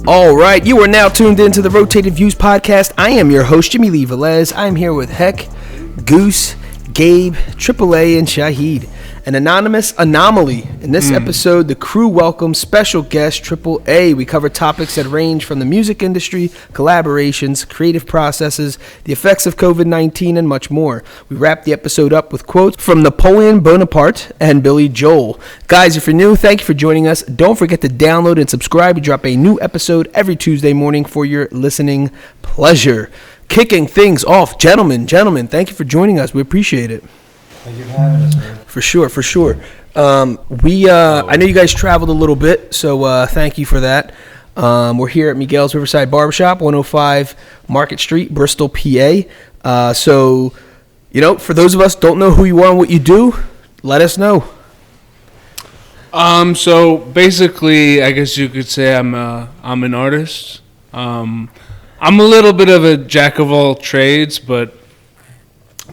All right, you are now tuned into the Rotated Views podcast. I am your host, Jimmylee Velez. I'm here with Heck, Goose, Gabe, AAA, and Shaheed. An anonymous Anomaly. In this episode, the crew welcomes special guest AAA. We cover topics that range from the music industry, collaborations, creative processes, the effects of COVID-19, and much more. We wrap the episode up with quotes from Napoléon Bonaparte and Billy Joel. Guys, if you're new, thank you for joining us. Don't forget to download and subscribe. We drop a new episode every Tuesday morning for your listening pleasure. Kicking things off, gentlemen, thank you for joining us. We appreciate it. Thank you for having us, man. For sure. I know you guys traveled a little bit, so thank you for that. We're here at Miguel's Riverside Barbershop, 105 Market Street, Bristol, PA. So, for those of us don't know who you are and what you do, let us know. So basically, I guess you could say I'm an artist. I'm a little bit of a jack of all trades, but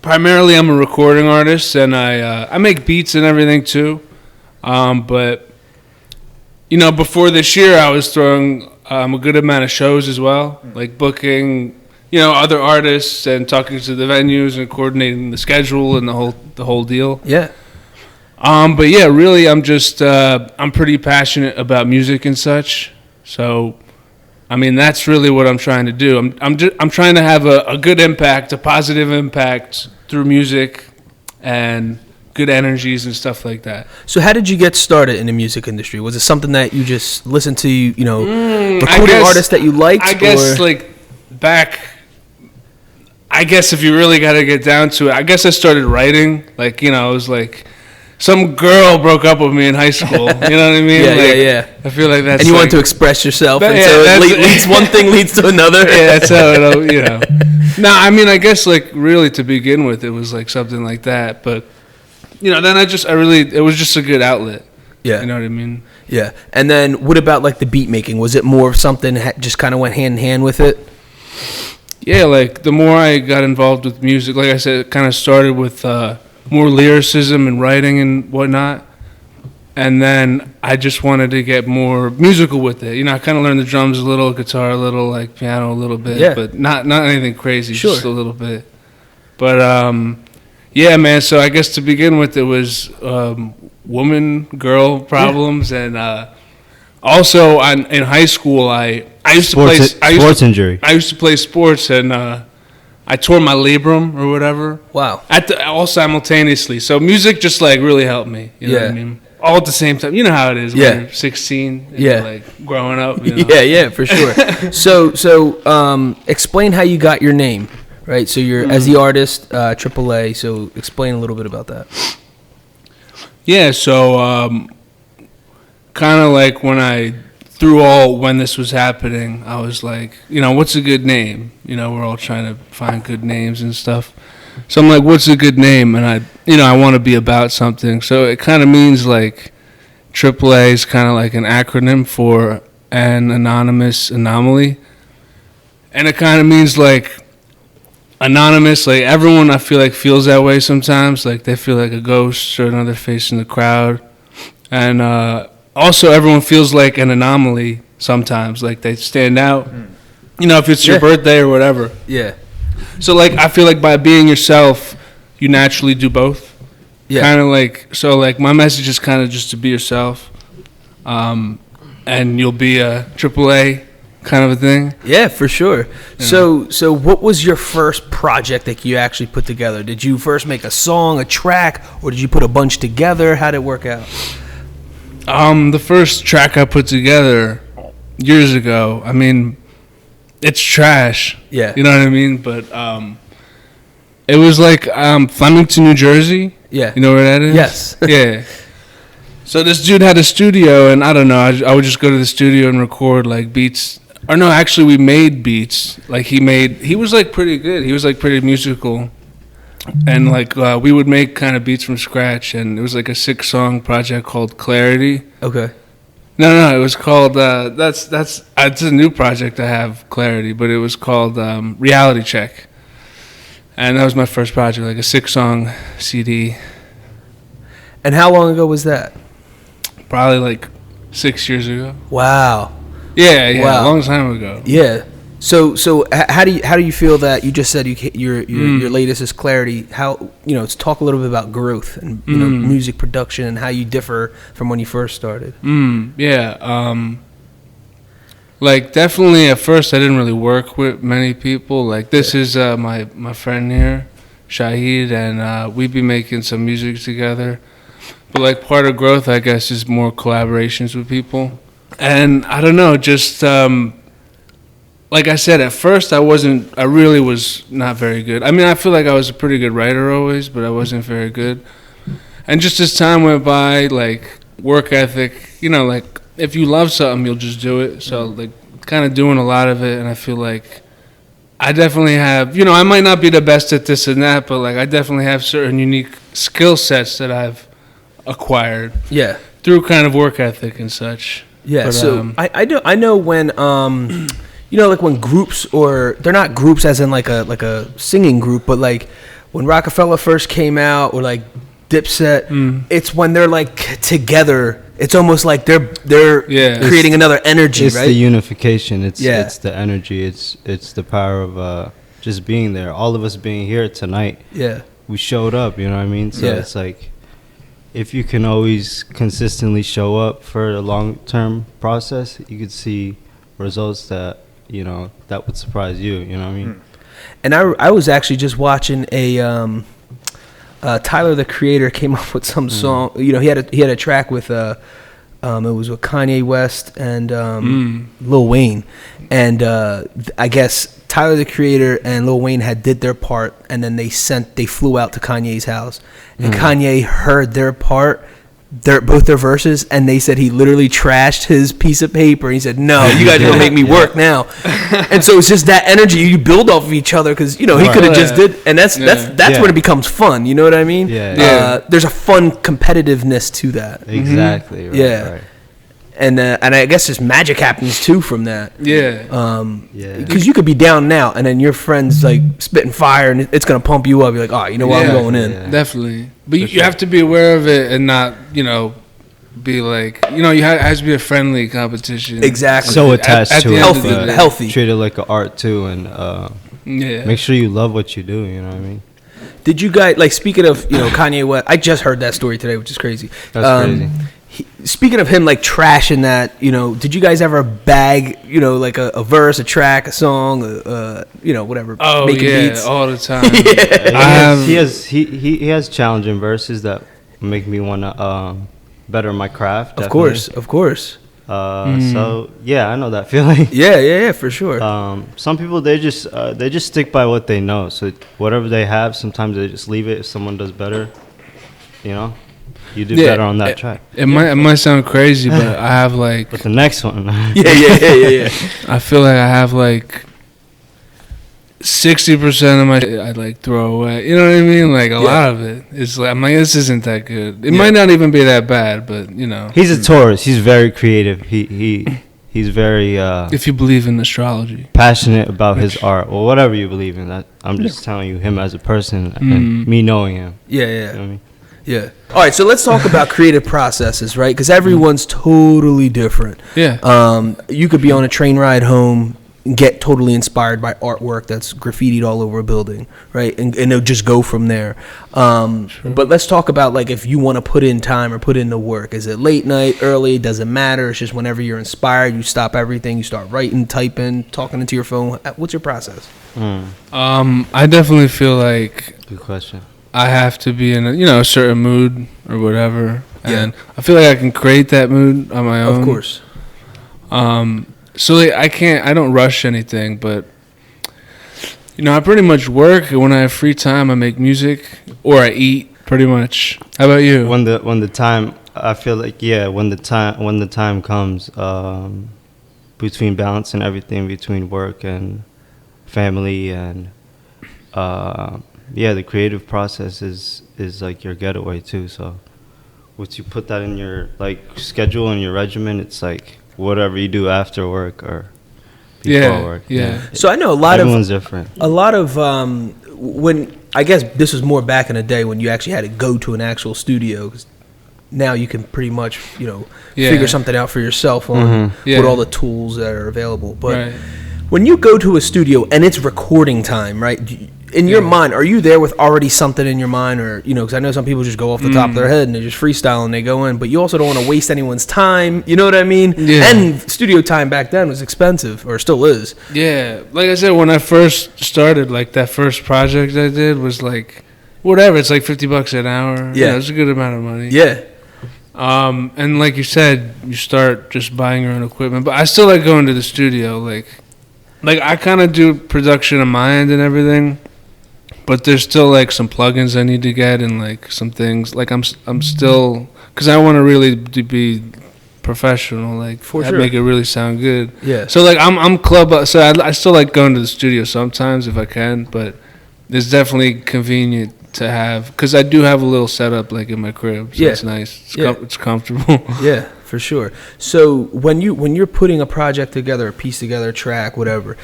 primarily I'm a recording artist, and I make beats and everything too. But before this year, I was throwing a good amount of shows as well, like booking other artists and talking to the venues and coordinating the schedule and the whole deal. Yeah. But yeah, really, I'm just I'm pretty passionate about music and such. So, I mean, that's really what I'm trying to do. I'm trying to have a good impact, a positive impact through music and good energies and stuff like that. So how did you get started in the music industry? Was it something that you just listened to, recording artists that you liked? I guess I guess if you really got to get down to it, I guess I started writing. I was like, some girl broke up with me in high school. You know what I mean? Yeah. I feel like that's. And you want to express yourself, and so one thing leads to another. Yeah, that's how it. No, I mean, I guess really to begin with, it was something like that. But then it was just a good outlet. Yeah. You know what I mean? Yeah. And then what about the beat making? Was it more of something that just kind of went hand in hand with it? Yeah, the more I got involved with music, like I said, it kind of started with more lyricism and writing and whatnot. And then I just wanted to get more musical with it. I kind of learned the drums a little, guitar a little, piano a little bit, but not anything crazy, just a little bit. But yeah, man. So I guess to begin with, it was woman-girl problems, and also in high school, I used to play sports injury. I used to play sports, and I tore my labrum or whatever. Wow. All simultaneously. So music just really helped me. You know what I mean? All at the same time. You know how it is when you're 16 and you're growing up. Yeah, for sure. So explain how you got your name, right? So you're as the artist, AAA. So explain a little bit about that. Yeah, so kind of when this was happening, I was like, what's a good name? We're all trying to find good names and stuff. So I'm like, what's a good name? And I want to be about something. So it kind of means AAA is kind of an acronym for an anonymous anomaly. And it kind of means anonymous, everyone I feel feels that way sometimes. They feel like a ghost or another face in the crowd. And also everyone feels like an anomaly sometimes. They stand out. If it's your birthday or whatever. Yeah. So I feel by being yourself, you naturally do both. Yeah. Kind of my message is kind of just to be yourself, and you'll be a AAA kind of a thing. Yeah, for sure. So what was your first project that you actually put together? Did you first make a song, a track, or did you put a bunch together? How'd it work out? The first track I put together years ago, I mean, it's trash. Yeah. You know what I mean? But it was Flemington, New Jersey. Yeah. You know where that is? Yes. Yeah. So this dude had a studio, and I don't know, I would just go to the studio and record beats. Or no, actually we made beats. He was pretty good. He was pretty musical. And we would make kind of beats from scratch, and it was a 6-song project called Clarity. Okay. No, it was called that's it's a new project I have, Clarity, but it was called Reality Check. And that was my first project, a 6-song CD. And how long ago was that? Probably like 6 years ago. Wow. Yeah, Wow. a long time ago. Yeah. So how do you feel that you just said your latest is Clarity? How, let's talk a little bit about growth and music production and how you differ from when you first started. Yeah. Like definitely at first I didn't really work with many people. Like this is my friend here, Shaheed, and we'd be making some music together. But like part of growth, I guess, is more collaborations with people. And I don't know, just like I said, at first I really was not very good. I mean, I feel like I was a pretty good writer always, but I wasn't very good. And just as time went by, like work ethic, like if you love something, you'll just do it. So like kind of doing a lot of it, and I feel like I definitely have, I might not be the best at this and that, but like I definitely have certain unique skill sets that I've acquired. Yeah. Through kind of work ethic and such. Yeah. But, so I know when like when groups, or they're not groups as in like a singing group, but like when Rockefeller first came out, or like Dipset, it's when they're like together. It's almost like they're creating another energy, it's right? It's the unification. It's the energy. It's the power of just being there. All of us being here tonight. Yeah. We showed up, you know what I mean? So it's like, if you can always consistently show up for a long-term process, you could see results that, that would surprise you, you know what I mean? And I was actually just watching Tyler, the Creator, came up with some song. He had a track with it was with Kanye West and Lil Wayne, and I guess Tyler, the Creator, and Lil Wayne did their part, and then they flew out to Kanye's house, and Kanye heard their part, both their verses, and they said he literally trashed his piece of paper. He said, "No, you guys are gonna make me work now." And so it's just that energy you build off of each other, because he could have just did, and that's when it becomes fun. You know what I mean? There's a fun competitiveness to that. Exactly. Right. And I guess just magic happens too from that. Because you could be down now, and then your friend's like spitting fire, and it's gonna pump you up. You're like, oh, you know what, I'm going in. Definitely. But you have to be aware of it and not, be like, it has to be a friendly competition. Exactly. So attached to it. Healthy. Treat it like an art too, and make sure you love what you do. You know what I mean? Did you guys, like, speaking of Kanye West? I just heard that story today, which is crazy. That's crazy. Speaking of him, like, trashing that, did you guys ever bag, like a verse, a track, a song, whatever? Oh, making beats? All the time. He has challenging verses that make me want to better my craft. Definitely. Of course. So yeah, I know that feeling. Yeah, for sure. Some people they just stick by what they know. So whatever they have, sometimes they just leave it. If someone does better, you do better on that track. It might sound crazy, but I have like. But the next one. Yeah. I feel like I have like 60% of my shit I like throw away. You know what I mean? Like a lot of it. It's like, I'm like, this isn't that good. It might not even be that bad, but He's a Taurus. He's very creative. He's very if you believe in astrology, passionate about his art, or whatever you believe in. That I'm just telling you him as a person and me knowing him. Yeah. You know what I mean? Yeah. All right, so let's talk about creative processes, right? Because everyone's totally different. Yeah. You could be on a train ride home, get totally inspired by artwork that's graffitied all over a building, right? And it'll just go from there. But let's talk about, like, if you want to put in time or put in the work. Is it late night, early? Doesn't matter. It's just whenever you're inspired, you stop everything, you start writing, typing, talking into your phone. What's your process? I definitely feel like Good question. I have to be in a certain mood or whatever, and I feel like I can create that mood on my own. Of course. So like, I don't rush anything, but I pretty much work, and when I have free time I make music or I eat, pretty much. How about you? When the time, I feel like when the time comes, between balancing everything between work and family and the creative process is like your getaway too. So once you put that in your like schedule and your regimen, it's like whatever you do after work or before work. Yeah. So I know everyone's different. A lot of when, I guess this was more back in the day when you actually had to go to an actual studio. 'Cause now you can pretty much, figure something out for yourself on with all the tools that are available. But when you go to a studio and it's recording time, right? In your mind, are you there with already something in your mind, or because I know some people just go off the top of their head and they just freestyle and they go in, but you also don't want to waste anyone's time. You know what I mean? Yeah. And studio time back then was expensive, or still is. Yeah, like I said, when I first started, like that first project I did was like whatever. It's like $50 an hour. Yeah, it's a good amount of money. Yeah. And like you said, you start just buying your own equipment, but I still like going to the studio. Like I kind of do production on my end and everything. But there's still like some plugins I need to get, and like some things like I'm still, because I want to really be professional, like make it really sound good. Yeah. So like I'm club, so I still like going to the studio sometimes if I can, but it's definitely convenient to have, because I do have a little setup like in my crib, so it's nice. It's comfortable. Yeah, for sure. So when you're putting a project together, a piece together, a track, whatever.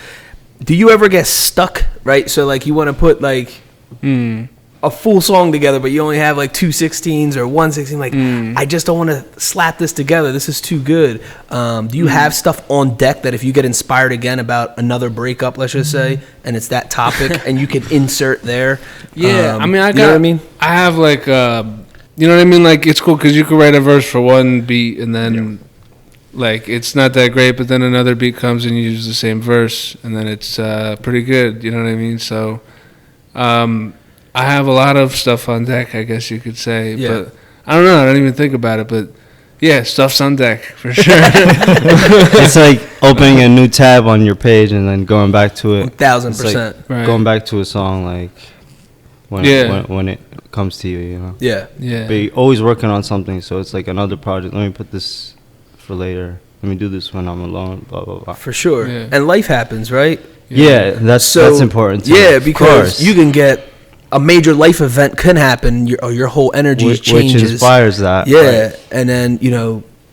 Do you ever get stuck, right? So, like, you want to put, like, a full song together, but you only have, like, 2 16s or 1 16. Like, I just don't want to slap this together. This is too good. Do you have stuff on deck that if you get inspired again about another breakup, let's just say, and it's that topic, and you can insert there? Yeah, I mean, you know what I mean? I have, like, you know what I mean? Like, it's cool because you can write a verse for one beat and then... Yeah. Like, it's not that great, but then another beat comes and you use the same verse, and then it's pretty good, you know what I mean? So, I have a lot of stuff on deck, I guess you could say. Yeah. But I don't know, I don't even think about it, but yeah, stuff's on deck, for sure. It's like opening a new tab on your page and then going back to it. 1,000%. Like going back to a song, like, when it comes to you, Yeah. But you're always working on something, so it's like another project. Let me put this... for later. Let me do this when I'm alone, blah, blah, blah. For sure. Yeah. And life happens, right? Yeah, that's important too. Yeah, because you can get a major life event can happen, your whole energy changes. Which inspires that. Yeah, right. And then,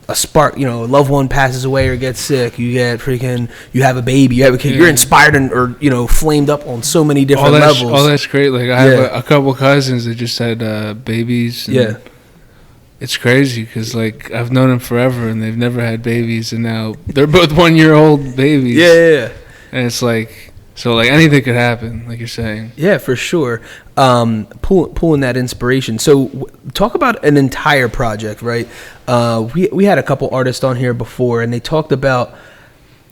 a spark, a loved one passes away or gets sick, you have a baby, you have a kid, you're inspired or flamed up on so many different levels. Oh, that's great. Like, I have a couple cousins that just had babies. And it's crazy because, like, I've known them forever and they've never had babies, and now they're both 1-year-old babies. Yeah. And it's like, so, like, anything could happen, like you're saying. Yeah, for sure. Pulling that inspiration. So, talk about an entire project, right? We had a couple artists on here before, and they talked about,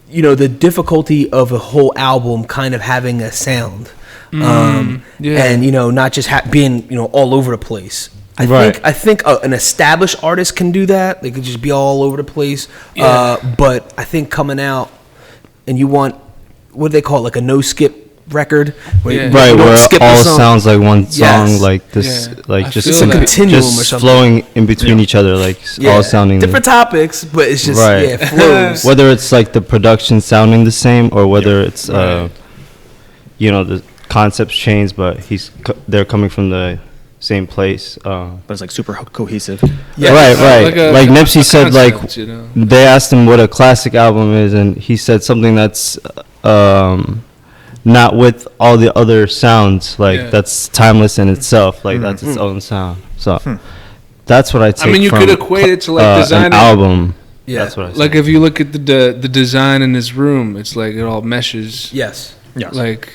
the difficulty of a whole album kind of having a sound. And, not just being, all over the place. I think an established artist can do that. They could just be all over the place. But I think coming out and you want, what do they call it, like a no-skip record? Where it all sounds like one song, like this, like just a continuum or something. Flowing in between each other, like all sounding different topics, but it's just it flows. Whether it's like the production sounding the same, or whether it's the concepts change, but they're coming from the same place, but it's like super cohesive. Right. Like Nipsey said, concept, like they asked him what a classic album is, and he said something that's not with all the other sounds, like that's timeless in itself, like that's its own sound. So that's what I take. I mean, you could equate it to like designing an album. Yeah, that's what I say. Like if you look at the design in this room, it's like it all meshes. Yes. Like.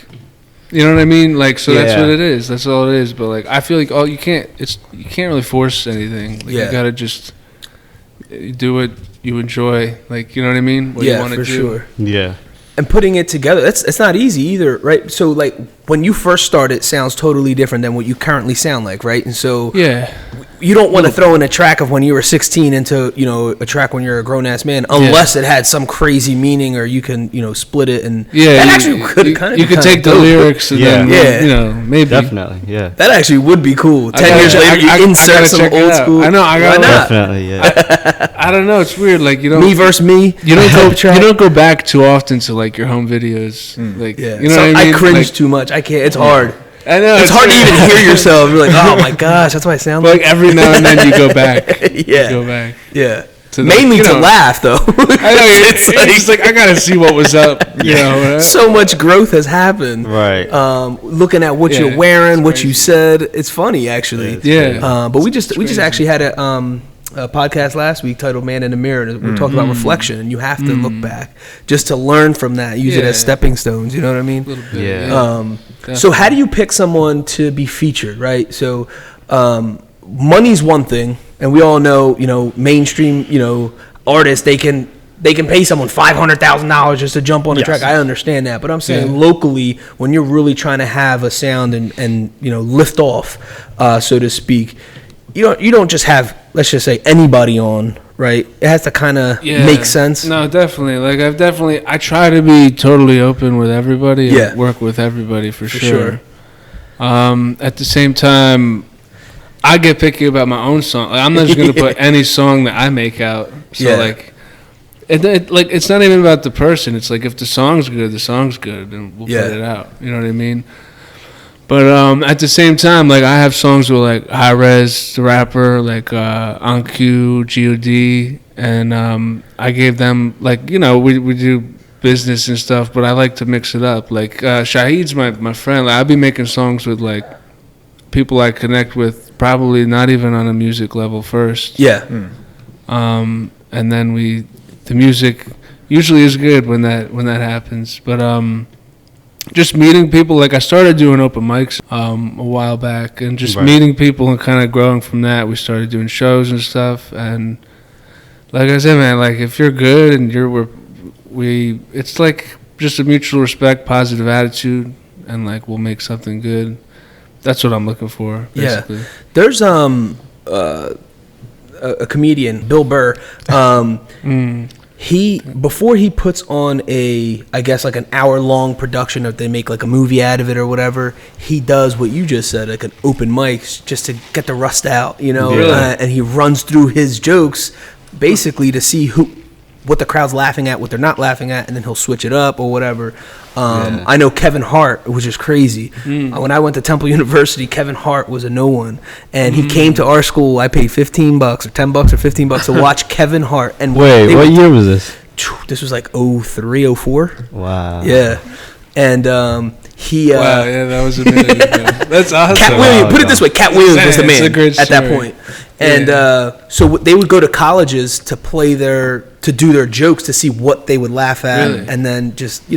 You know what I mean? Like, so that's what it is. That's all it is. But like, I feel like you can't really force anything. Like, you gotta just do what you enjoy. Like, you know what I mean? What you want to do. Sure. Yeah. And putting it together, it's not easy either, right? So like when you first started, it sounds totally different than what you currently sound like, right? And so you don't want to throw in a track of when you were 16 into a track when you're a grown ass man, unless it had some crazy meaning, or you can split it and that actually you could take the lyrics and then maybe definitely that actually would be cool. 10 years later, you insert some old school. I know, why not? Definitely, I don't know. It's weird. Like me versus me. You don't go back too often to like your home videos. Like you know what I mean? I cringe too much. I can't. It's hard. I know. It's hard to even hear yourself. You're like, oh my gosh, that's what I sound like. Like every now and then you go back. Yeah. You go back. Yeah. Mainly to laugh though. I know. It's like I gotta see what was up. You know. So much growth has happened. Right. Looking at what you're wearing, what you said, it's funny actually. Yeah. But we just actually had a podcast last week titled "Man in the Mirror," and we talked about reflection, and you have to look back just to learn from that, use it as stepping stones. You know what I mean? A little bit, So how do you pick someone to be featured, right? So money's one thing, and we all know, mainstream, artists, they can pay someone $500,000 just to jump on the track. I understand that, but I'm saying locally, when you're really trying to have a sound and lift off, so to speak, you don't just have, let's just say, anybody on, right? It has to kind of make sense. No, definitely. Like I try to be totally open with everybody. And work with everybody for sure. At the same time, I get picky about my own song. Like, I'm not just gonna put any song that I make out. So it's not even about the person. It's like if the song's good, and we'll put it out. You know what I mean? But at the same time, like I have songs with like High Res, the rapper, like On Q, God, and I gave them like we do business and stuff, but I like to mix it up. Like Shaheed's my friend. Like, I'll be making songs with like people I connect with, probably not even on a music level first. And then the music usually is good when that happens. But just meeting people, like I started doing open mics a while back, and just meeting people and kind of growing from that. We started doing shows and stuff, and like I said, man, like if you're good and it's like just a mutual respect, positive attitude, and like we'll make something good. That's what I'm looking for, basically. There's a comedian, Bill Burr. He, before he puts on I guess like an hour-long production, if they make like a movie out of it or whatever, he does what you just said, like an open mic, just to get the rust out, and he runs through his jokes basically to see what the crowd's laughing at, what they're not laughing at, and then he'll switch it up or whatever. I know Kevin Hart, which is crazy. When I went to Temple University, Kevin Hart was a no one, and he came to our school. I paid $15 or $10 or $15 to watch Kevin Hart. And wait, what year was this? This was like 03, 04. Wow. Yeah, and he. Wow, yeah, that was a minute ago. That's awesome. Cat Williams, put it this way, Cat Williams was the man at that point. And so they would go to colleges to do their jokes to see what they would laugh at, and then just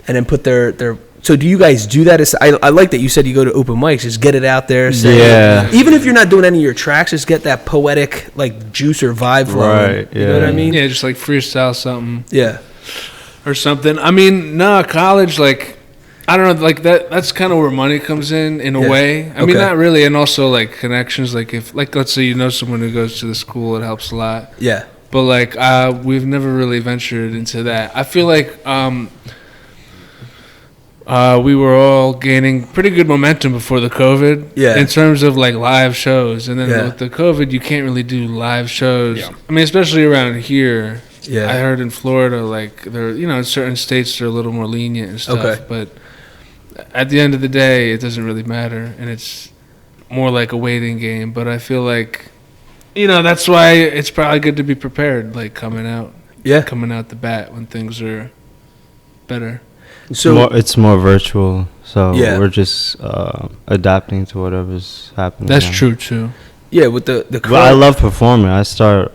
and then put their. So do you guys do that? I like that you said you go to open mics, just get it out there. Say, even if you're not doing any of your tracks, just get that poetic like juice or vibe flowing. Right. You know what I mean? Yeah, just like freestyle something. Yeah. Or something. I mean, college, like, I don't know, like that's kind of where money comes in a way. I mean, not really, and also like connections. Like if, like, let's say someone who goes to the school, it helps a lot. Yeah. But like, we've never really ventured into that. I feel like we were all gaining pretty good momentum before the COVID. Yeah. In terms of like live shows, and then with the COVID, you can't really do live shows. Yeah. I mean, especially around here. Yeah. I heard in Florida, like they're in certain states they're a little more lenient and stuff. But at the end of the day, it doesn't really matter, and it's more like a waiting game. But I feel like, that's why it's probably good to be prepared, like coming out the bat when things are better. So it's more virtual, so we're just adapting to whatever's happening. That's true too. Yeah, with the well, I love performing. I start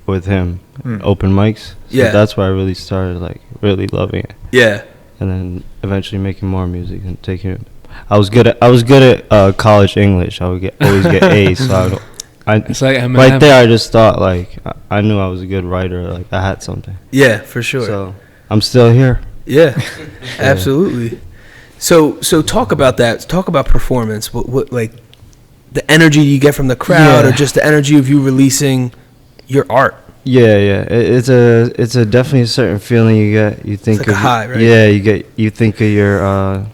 with him, open mics. So that's why I really started like really loving it. Yeah. And then eventually making more music and taking it. I was good at college English. I would always get A's. So it's like right there. I just thought like I knew I was a good writer. Like I had something. Yeah, for sure. So I'm still here. Yeah, absolutely. So talk about that. Talk about performance. What like the energy you get from the crowd, or just the energy of you releasing your art. Yeah. It's a definitely a certain feeling you get. You think it's like a high, right? Yeah, you think of your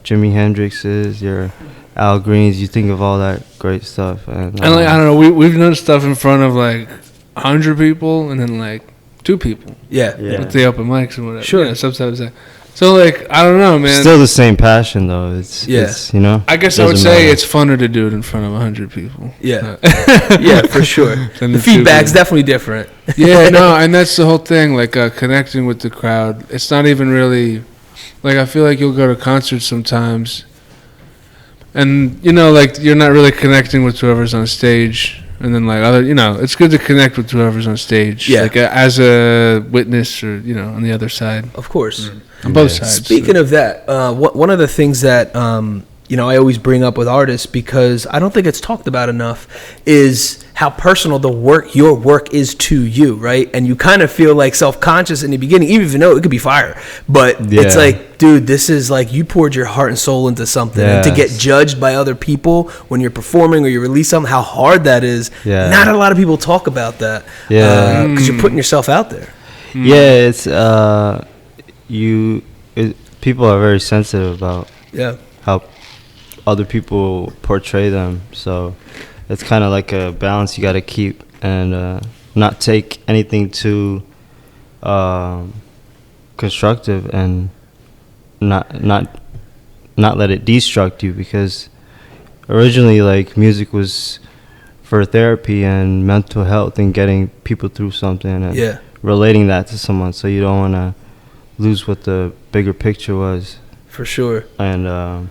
Jimi Hendrixes, your Al Greens. You think of all that great stuff. And like I don't know, we've done stuff in front of like 100 people, and then like 2 people. Yeah. With the open mics and whatever. Sure. Sometimes that. So like I don't know, man. Still the same passion though. It's I guess I would say it's funner to do it in front of 100 people. Yeah. Yeah, for sure. The feedback's definitely different. Yeah, no, and that's the whole thing. Like connecting with the crowd. It's not even really like I feel like you'll go to concerts sometimes, and like you're not really connecting with whoever's on stage and then like other, it's good to connect with whoever's on stage. Yeah. Like as a witness or on the other side. Of course. On both sides. Speaking of that, one of the things that I always bring up with artists, because I don't think it's talked about enough, is how personal your work is to you, right? And you kind of feel like self-conscious in the beginning, even if you know it could be fire. But it's like, dude, this is like you poured your heart and soul into something. And to get judged by other people when you're performing or you release something, how hard that is. Yeah. Not a lot of people talk about that. Yeah. Because you're putting yourself out there. Yeah, it's people are very sensitive about how other people portray them, so it's kind of like a balance you got to keep, and not take anything too constructive, and not let it destruct you, because originally like music was for therapy and mental health and getting people through something and relating that to someone, so you don't want to lose what the bigger picture was. For sure. And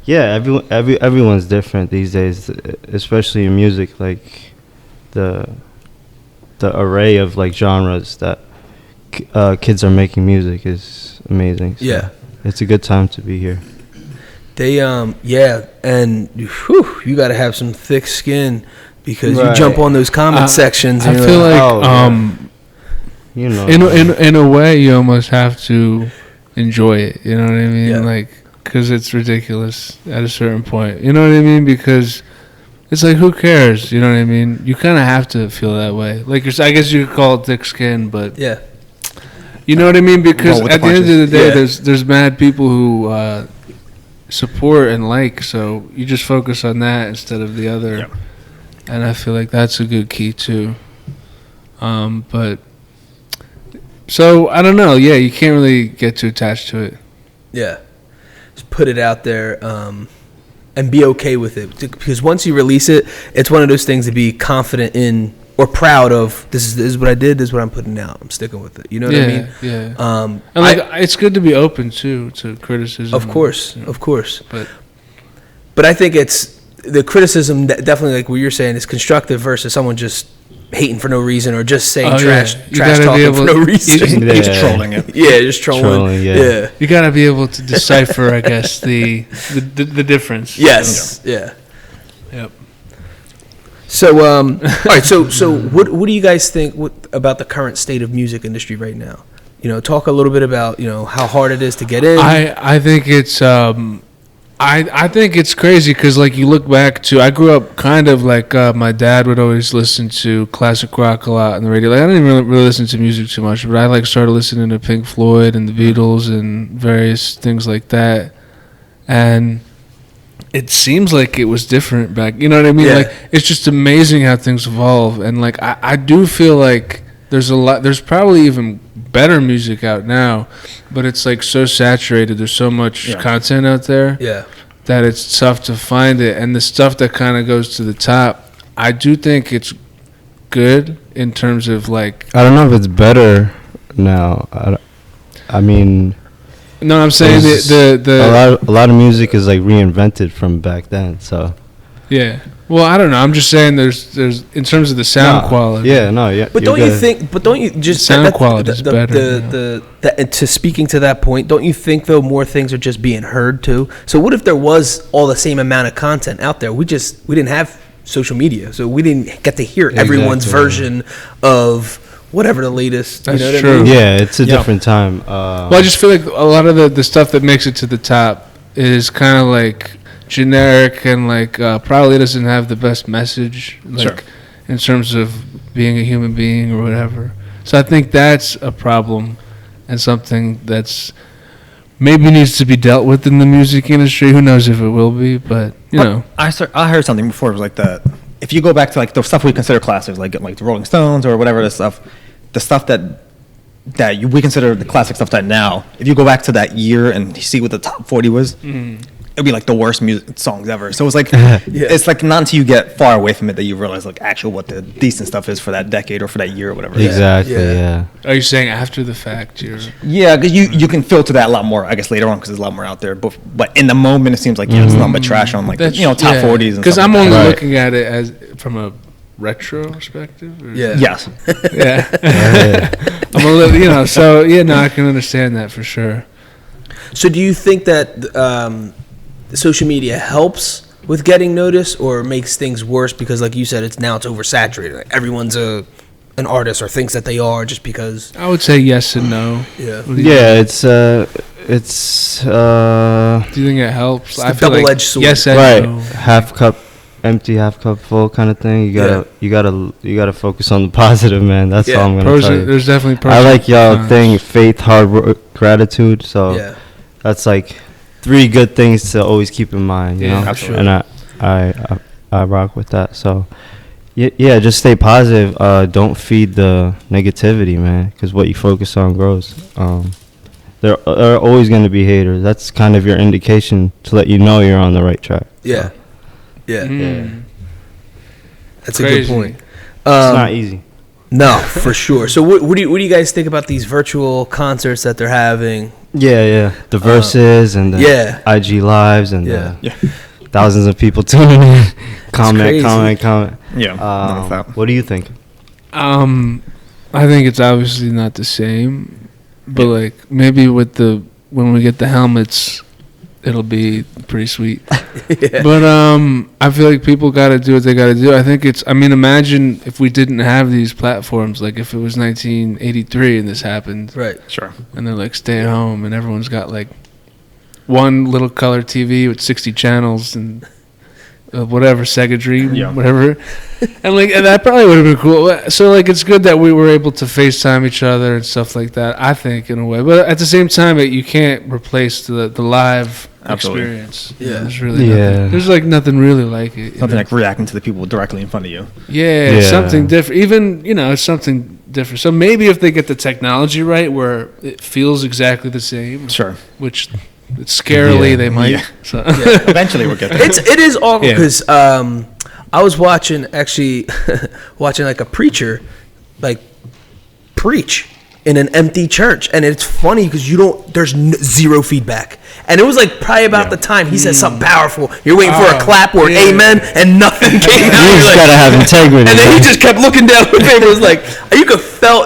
everyone's different these days, especially in music. Like the array of like genres that kids are making music is amazing. So it's a good time to be here. They and you got to have some thick skin, because you jump on those comment sections. I feel in a way you almost have to enjoy it. You know what I mean? Yeah. Like, because it's ridiculous at a certain point. You know what I mean? Because it's like, who cares? You know what I mean? You kind of have to feel that way. Like, I guess you could call it thick skin, but you know what I mean? Because at the end of the day, there's mad people who support and like, so you just focus on that instead of the other. Yep. And I feel like that's a good key too. But so I don't know. Yeah, you can't really get too attached to it. Yeah. Just put it out there and be okay with it, because once you release it, it's one of those things to be confident in or proud of. This is what I did. This is what I'm putting out. I'm sticking with it. You know what I mean? Yeah. And like, it's good to be open too to criticism. Of course, of course. But I think it's the criticism that definitely, like what you're saying, is constructive versus someone just hating for no reason or just saying trash talking for no reason. He's trolling it. Yeah, just trolling. Yeah. You gotta be able to decipher, I guess, the difference. Yes. Yeah. Yep. So, all right. So what do you guys think about the current state of music industry right now? Talk a little bit about how hard it is to get in. I think it's I think it's crazy, because like you look back to, I grew up kind of like my dad would always listen to classic rock a lot on the radio. Like I didn't even really listen to music too much, but I like started listening to Pink Floyd and the Beatles and various things like that. And it seems like it was different back. You know what I mean? Yeah. Like it's just amazing how things evolve. And like I do feel like there's probably even better music out now, but it's like so saturated. There's so much content out there that it's tough to find it. And the stuff that kind of goes to the top, I do think it's good in terms of like, I don't know if it's better now. I mean, no, I'm saying a lot of music is like reinvented from back then. So yeah. Well, I don't know. I'm just saying there's in terms of the sound quality. Yeah. But don't you just sound quality is better. To speaking to that point, don't you think though more things are just being heard too? So what if there was all the same amount of content out there? We didn't have social media, so we didn't get to hear everyone's version of whatever the latest. That's true. What I mean? Yeah, it's a different time. Well, I just feel like a lot of the stuff that makes it to the top is kind of like generic and like probably doesn't have the best message, like in terms of being a human being or whatever. So I think that's a problem and something that's maybe needs to be dealt with in the music industry. Who knows if it will be, but I heard something before. It was like that. If you go back to like the stuff we consider classics, like the Rolling Stones or whatever, the stuff that we consider the classic stuff that now, if you go back to that year and you see what the top 40 was, it'd be like the worst music songs ever. So it's like it's like not until you get far away from it that you realize like actually what the decent stuff is for that decade or for that year or whatever. Exactly. Yeah. Are you saying after the fact? Yeah, because you can filter that a lot more, I guess, later on because there's a lot more out there. But in the moment, it seems like it's nothing but trash on like top 40s. Because I'm only looking at it as from a retrospective. Or Yeah. Yes. Yeah. I'm a little, so yeah, no, I can understand that for sure. So do you think that social media helps with getting noticed or makes things worse because, like you said, it's oversaturated? Like everyone's an artist or thinks that they are just because. I would say yes and no. Yeah. What do you Yeah, think? it's Do you think it helps? It's the double-edged sword. Yes and right. no. Half cup empty, half cup full kind of thing. You gotta focus on the positive, man. That's all I'm gonna tell you. There's definitely pros. I like y'all and thing, cons. faith, hard work, gratitude. So Yeah. that's like 3 good things to always keep in mind, you Yeah, know. absolutely. And I rock with that. So yeah, just stay positive. Don't feed the negativity, man, because what you focus on grows. There are always going to be haters. That's kind of your indication to let you know you're on the right track. Yeah. So, Yeah. Mm. That's a good Crazy. point. it's not easy. No, for sure. So what do you guys think about these virtual concerts that they're having? Yeah. The verses and the yeah. IG lives and Yeah. the thousands of people tuning in. crazy. comment. Yeah. What do you think? I think it's obviously not the same, but like maybe when we get the helmets, it'll be pretty sweet. Yeah. But I feel like people got to do what they got to do. I think imagine if we didn't have these platforms, like if it was 1983 and this happened, Right. Sure. and they're like stay at home and everyone's got like one little color TV with 60 channels and whatever, Sega Dream, whatever. And that probably would have been cool. So like it's good that we were able to FaceTime each other and stuff like that, I think, in a way. But at the same time, you can't replace the live Absolutely. experience. Yeah. There's really Yeah. nothing. There's like nothing really like it. Something like reacting to the people directly in front of you. Yeah, it's something different. Even, it's something different. So maybe if they get the technology right where it feels exactly the same, Sure. which it's scarily they might. Yeah. So. Eventually we'll get there. It is awkward Yeah. because I was watching like a preacher like preach in an empty church, and it's funny because there's zero feedback, and it was like probably about the time he said something powerful. You're waiting for a clap or an amen, and nothing came out. You You're just like- gotta have integrity. and then he man. just kept looking down the paper. It was like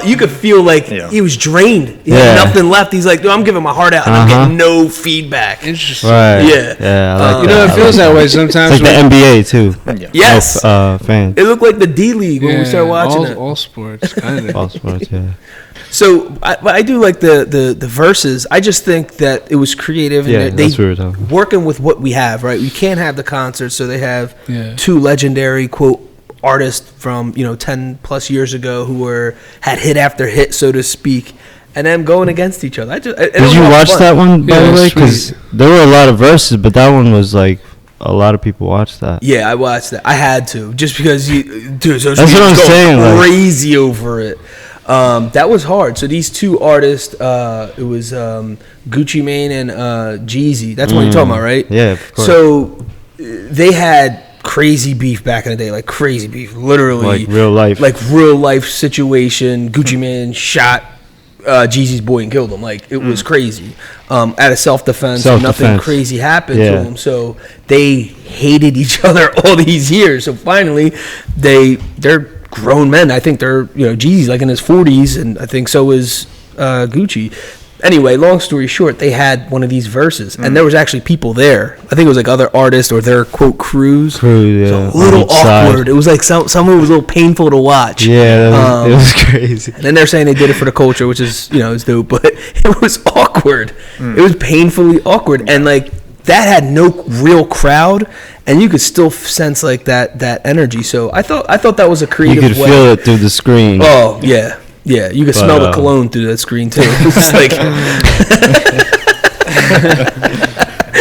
you could feel like he was drained. He had nothing left. He's like, "Dude, I'm giving my heart out, and I'm getting no feedback." Interesting. Right. Yeah. I like that. It feels that way sometimes. It's like the NBA too. Yes, Fans. it looked like the D League when we started watching it. all sports, kind of. All sports, yeah. So I do like the verses. I just think that it was creative. Yeah, And that's what we were talking about. working with what we have, right? We can't have the concerts, so they have Yeah. 2 legendary quote artists from 10 plus years ago who had hit after hit, so to speak, and them going against each other. Did you watch that one, by Yeah, the way? sweet. Because there were a lot of verses, but that one was like a lot of people watched that. Yeah, I watched that. I had to just because dude, social That's what media's I'm going saying, like- crazy over it. That was hard. So these 2 artists, it was Gucci Mane and Jeezy. That's what you're talking about, right? Yeah, of course. So they had crazy beef back in the day, like crazy beef, literally, Like real life. like real life situation. Gucci Mane shot Jeezy's boy and killed him. Like it was crazy. Out of self-defense, nothing Self-defense. crazy happened Yeah. to him. So they hated each other all these years. So finally, they're grown men. I think they're Jeezy's like in his 40s, and I think so is Gucci. Anyway, long story short, they had one of these verses, and there was actually people there. I think it was like other artists or their quote crews. Yeah. So a little on each side. awkward. It was like some of it was a little painful to watch. Yeah, it was crazy. And then they're saying they did it for the culture, which is is dope, but it was awkward. It was painfully awkward, and like that had no real crowd, and you could still sense like that energy. So I thought that was a You creative could way. feel it through the screen. Oh yeah, yeah. You could smell the cologne through that screen too. It's like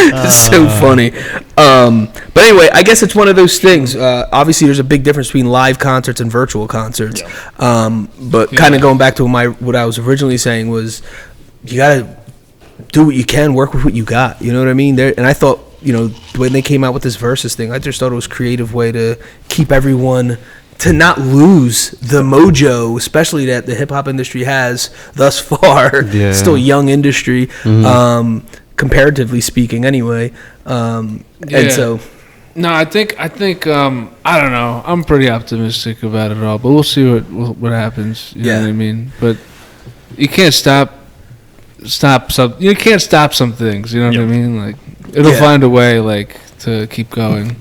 it's so funny. But anyway, I guess it's one of those things. Obviously, there's a big difference between live concerts and virtual concerts. But kind of going back to what I was originally saying was, you gotta do what you can, work with what you got. You know what I mean? And I thought, when they came out with this versus thing, I just thought it was a creative way to keep everyone, to not lose the mojo, especially that the hip hop industry has thus far. Yeah. Still a young industry, comparatively speaking, anyway. And so, No, I think I don't know. I'm pretty optimistic about it all, but we'll see what happens. You know what I mean? But you can't stop some. You can't stop some things. You know what I mean? Like it'll find a way, like to keep going.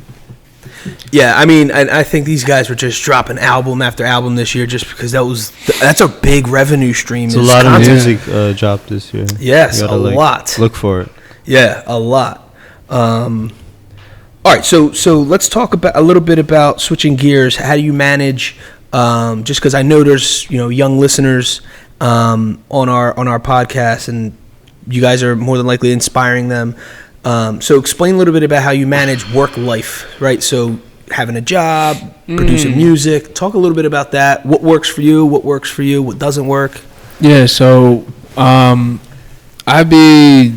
Yeah, I mean, I think these guys were just dropping album after album this year, just because that's a big revenue stream. It's a lot of music dropped this year. Yes, a lot. Look for it. Yeah, a lot. All right, so let's talk about a little bit about switching gears. How do you manage? Just because I know there's young listeners on our podcast, and you guys are more than likely inspiring them. So explain a little bit about how you manage work life, right? So having a job, producing music. Talk a little bit about that. What works for you? What doesn't work? Yeah. So I be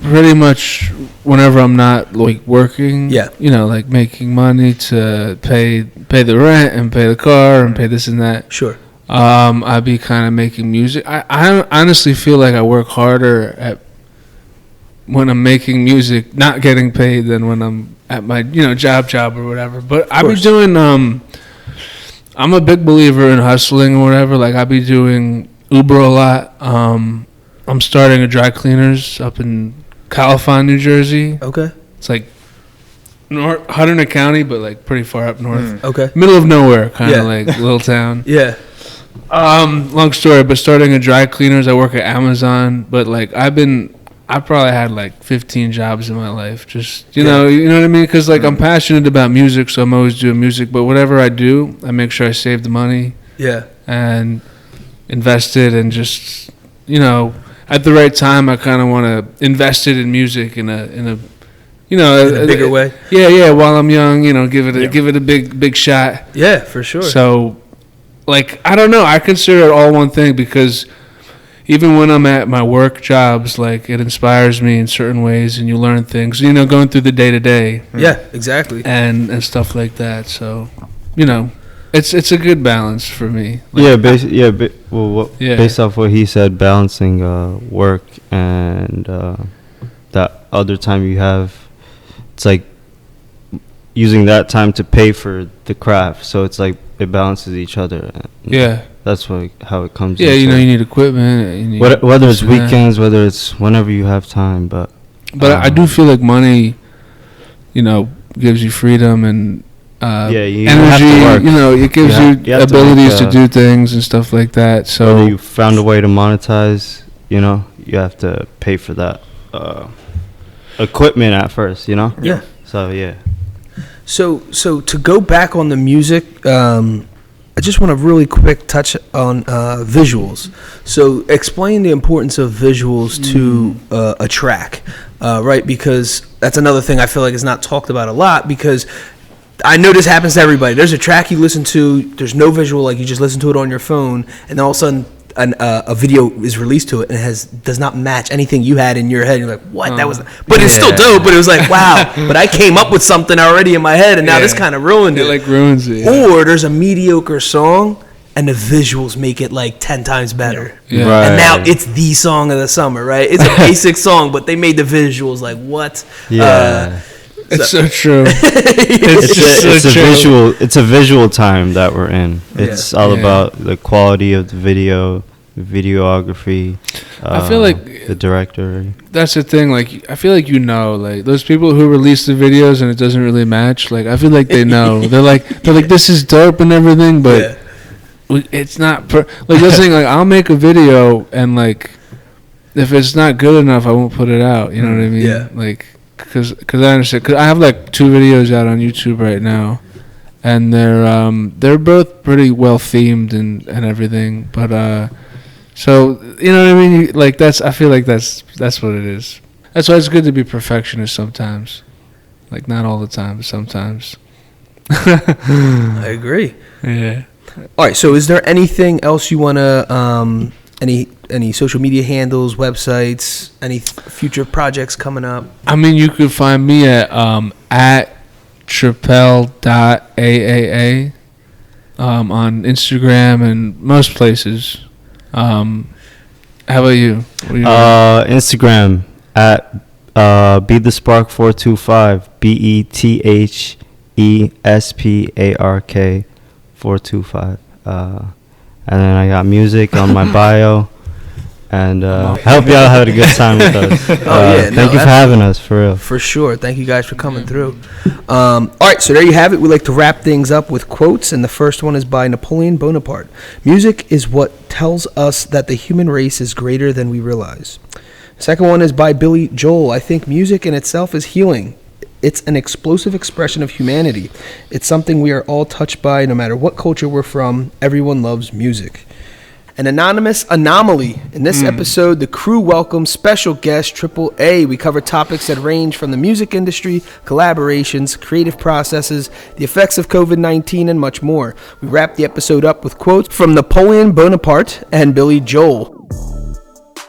pretty much whenever I'm not like working, like making money to pay the rent and pay the car and pay this and that. Sure. I be kind of making music. I honestly feel like I work harder when I'm making music, not getting paid, than when I'm at my job or whatever. But I be doing. I'm a big believer in hustling or whatever. Like I be doing Uber a lot. I'm starting a dry cleaners up in Califon, New Jersey. Okay. It's like Hunterdon County, but like pretty far up north. Okay. Middle of nowhere, kind of like little town. Yeah. Long story, but starting a dry cleaners. I work at Amazon, but like I probably had like 15 jobs in my life. Just you know what I mean? Because like I'm passionate about music, so I'm always doing music. But whatever I do, I make sure I save the money. Yeah. And invest it, and just at the right time, I kind of want to invest it in music in a bigger way. Yeah. While I'm young, give it a big shot. Yeah, for sure. So, like, I don't know. I consider it all one thing, because even when I'm at my work jobs, like, it inspires me in certain ways, and you learn things. Going through the day to day. Yeah, exactly. And stuff like that. So, It's a good balance for me. Like, based off what he said, balancing work and that other time you have, it's like using that time to pay for the craft. So it's like it balances each other. Yeah, that's how it comes. Yeah, you need equipment. Whether it's weekends, whether it's whenever you have time, but I do feel like money, gives you freedom and. You energy, have to work. It gives you abilities to do things and stuff like that. So whether you found a way to monetize, you have to pay for that equipment at first, Yeah. So yeah. So to go back on the music, I just want to really quick touch on visuals. So explain the importance of visuals to a track, right? Because that's another thing I feel like is not talked about a lot, because I know this happens to everybody. There's a track you listen to, there's no visual, like you just listen to it on your phone, and then all of a sudden a video is released to it and does not match anything you had in your head. You're like, what? That was, but it's still dope. But it was like, wow. But I came up with something already in my head, and now this kind of ruined it. It like ruins it. Or there's a mediocre song, and the visuals make it like 10 times better. Yeah. Right. And now it's the song of the summer, right? It's a basic song, but they made the visuals like, what? Yeah. It's so true. It's a visual time that we're in. It's all about the quality of the videography. I feel like the director. That's the thing. Like, I feel like like those people who release the videos and it doesn't really match. Like, I feel like they know. they're like this is dope and everything, but it's not. Like they're saying, like, I'll make a video and like if it's not good enough, I won't put it out. You know what I mean? Yeah. Like. Because I understand. Because I have like 2 videos out on YouTube right now, and they're both pretty well themed and everything. But so you know what I mean? Like I feel like that's what it is. That's why it's good to be perfectionist sometimes. Like not all the time, but sometimes. I agree. Yeah. All right. So is there anything else you want to any social media handles, websites, any future projects coming up? I mean, you could find me at Tripel AAA on Instagram and most places. How about you? Instagram at Be the Spark 425 BETH ESPARK 425. And then I got music on my bio. And I hope y'all had a good time with us. Thank you for having us, for real. For sure. Thank you guys for coming through. All right, so there you have it. We like to wrap things up with quotes, and the first one is by Napoleon Bonaparte. Music is what tells us that the human race is greater than we realize. Second one is by Billy Joel. I think music in itself is healing. It's an explosive expression of humanity. It's something we are all touched by, no matter what culture we're from. Everyone loves music. An anonymous Anomaly. In this episode, the crew welcomes special guest Tripel A. We cover topics that range from the music industry, collaborations, creative processes, the effects of COVID-19, and much more. We wrap the episode up with quotes from Napoleon Bonaparte and Billy Joel.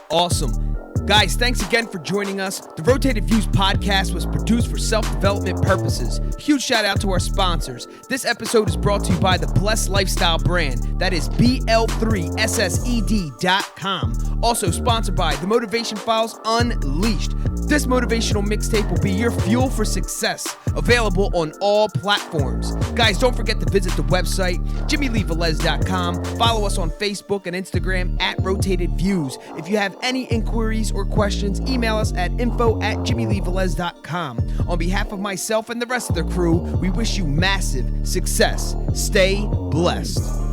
Awesome. Guys, thanks again for joining us. The Rotated Views podcast was produced for self-development purposes. Huge shout out to our sponsors. This episode is brought to you by the Blessed Lifestyle brand. That is BL3SSED.com. Also sponsored by The Motivation Files Unleashed. This motivational mixtape will be your fuel for success. Available on all platforms. Guys, don't forget to visit the website, JimmyleeVelez.com. Follow us on Facebook and Instagram at Rotated Views. If you have any inquiries or questions, email us at info@JimmyleeVelez.com. On behalf of myself and the rest of the crew, we wish you massive success. Stay blessed.